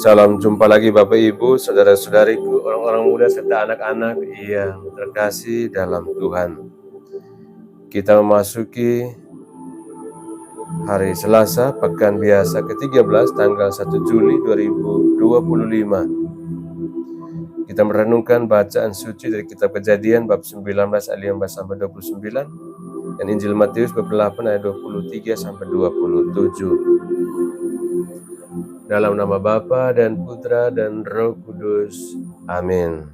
Salam jumpa lagi Bapak Ibu, saudara-saudariku, orang-orang muda serta anak-anak yang terkasih dalam Tuhan. Kita memasuki hari Selasa, pekan biasa ke-13, tanggal 1 Juli 2025. Kita merenungkan bacaan suci dari kitab Kejadian bab 19 ayat 15 sampai 29 dan Injil Matius bab 8 ayat 23 sampai 27. Dalam nama Bapa dan Putra dan Roh Kudus. Amin.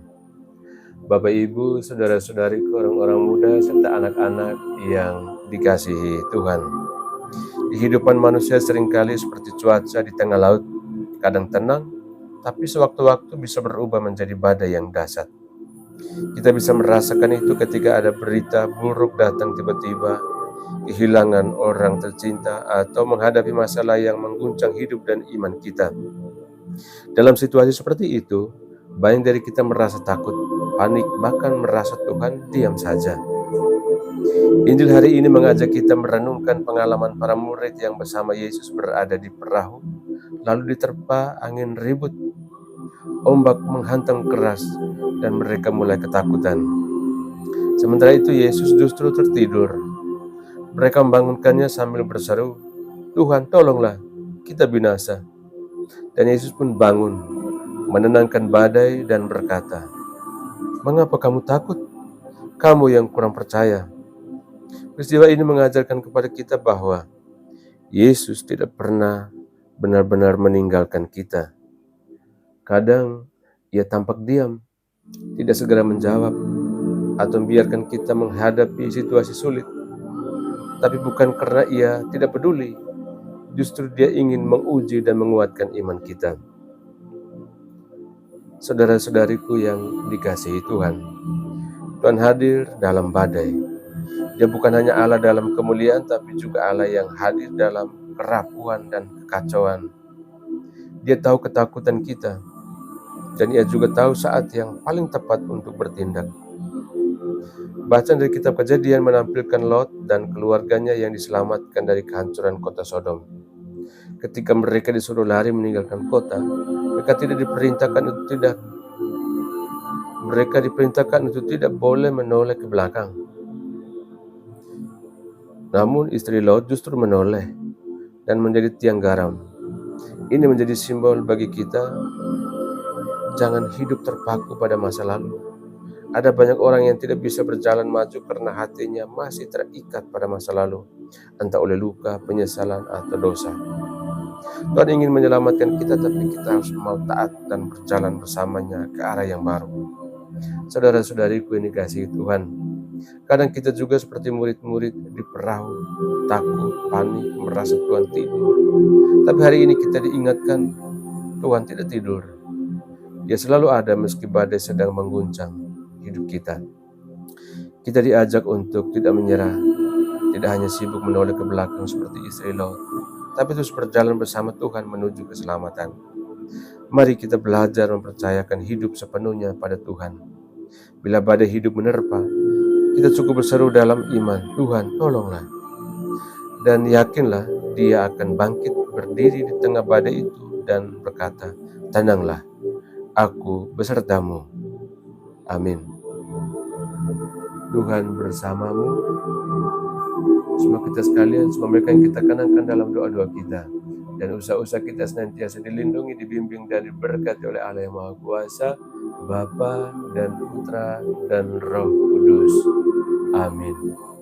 Bapak Ibu, saudara-saudariku, orang-orang muda serta anak-anak yang dikasihi Tuhan. Kehidupan manusia seringkali seperti cuaca di tengah laut, kadang tenang, tapi sewaktu-waktu bisa berubah menjadi badai yang dahsyat. Kita bisa merasakan itu ketika ada berita buruk datang tiba-tiba, kehilangan orang tercinta, atau menghadapi masalah yang mengguncang hidup dan iman kita. Dalam situasi seperti itu, banyak dari kita merasa takut, panik, bahkan merasa Tuhan diam saja. Injil hari ini mengajak kita merenungkan pengalaman para murid yang bersama Yesus berada di perahu, lalu diterpa angin ribut, ombak menghantam keras, dan mereka mulai ketakutan. Sementara itu Yesus justru tertidur. Mereka membangunkannya sambil berseru, "Tuhan, tolonglah, kita binasa." Dan Yesus pun bangun, menenangkan badai dan berkata, "Mengapa kamu takut? Kamu yang kurang percaya." Peristiwa ini mengajarkan kepada kita bahwa Yesus tidak pernah benar-benar meninggalkan kita. Kadang Ia tampak diam, tidak segera menjawab, atau membiarkan kita menghadapi situasi sulit. Tapi bukan karena Ia tidak peduli, justru Dia ingin menguji dan menguatkan iman kita. Saudara-saudariku yang dikasihi Tuhan, Tuhan hadir dalam badai. Dia bukan hanya Allah dalam kemuliaan, tapi juga Allah yang hadir dalam kerapuhan dan kekacauan. Dia tahu ketakutan kita, dan Ia juga tahu saat yang paling tepat untuk bertindak. Bacaan dari kitab Kejadian menampilkan Lot dan keluarganya yang diselamatkan dari kehancuran kota Sodom. Ketika mereka disuruh lari meninggalkan kota, mereka diperintahkan untuk tidak boleh menoleh ke belakang. Namun istri Lot justru menoleh dan menjadi tiang garam. Ini menjadi simbol bagi kita, jangan hidup terpaku pada masa lalu. Ada banyak orang yang tidak bisa berjalan maju karena hatinya masih terikat pada masa lalu, entah oleh luka, penyesalan, atau dosa. Tuhan ingin menyelamatkan kita, tapi kita harus mau taat dan berjalan bersamanya ke arah yang baru. Saudara-saudariku yang dikasihi Tuhan, kadang kita juga seperti murid-murid di perahu, takut, panik, merasa Tuhan tidur. Tapi hari ini kita diingatkan, Tuhan tidak tidur. Dia selalu ada meski badai sedang mengguncang hidup kita. Kita diajak untuk tidak menyerah, tidak hanya sibuk menoleh ke belakang seperti istri Lot, tapi terus berjalan bersama Tuhan menuju keselamatan. Mari kita belajar mempercayakan hidup sepenuhnya pada Tuhan. Bila badai hidup menerpa, kita cukup berseru dalam iman, "Tuhan, tolonglah." Dan yakinlah Dia akan bangkit berdiri di tengah badai itu dan berkata, "Tenanglah, Aku besertamu." Amin. Tuhan bersamamu. Semua kita sekalian, semua mereka yang kita kenangkan dalam doa-doa kita. Dan usaha-usaha kita senantiasa dilindungi, dibimbing, dan diberkati oleh Allah yang Maha Kuasa, Bapa dan Putra dan Roh Kudus. Amin.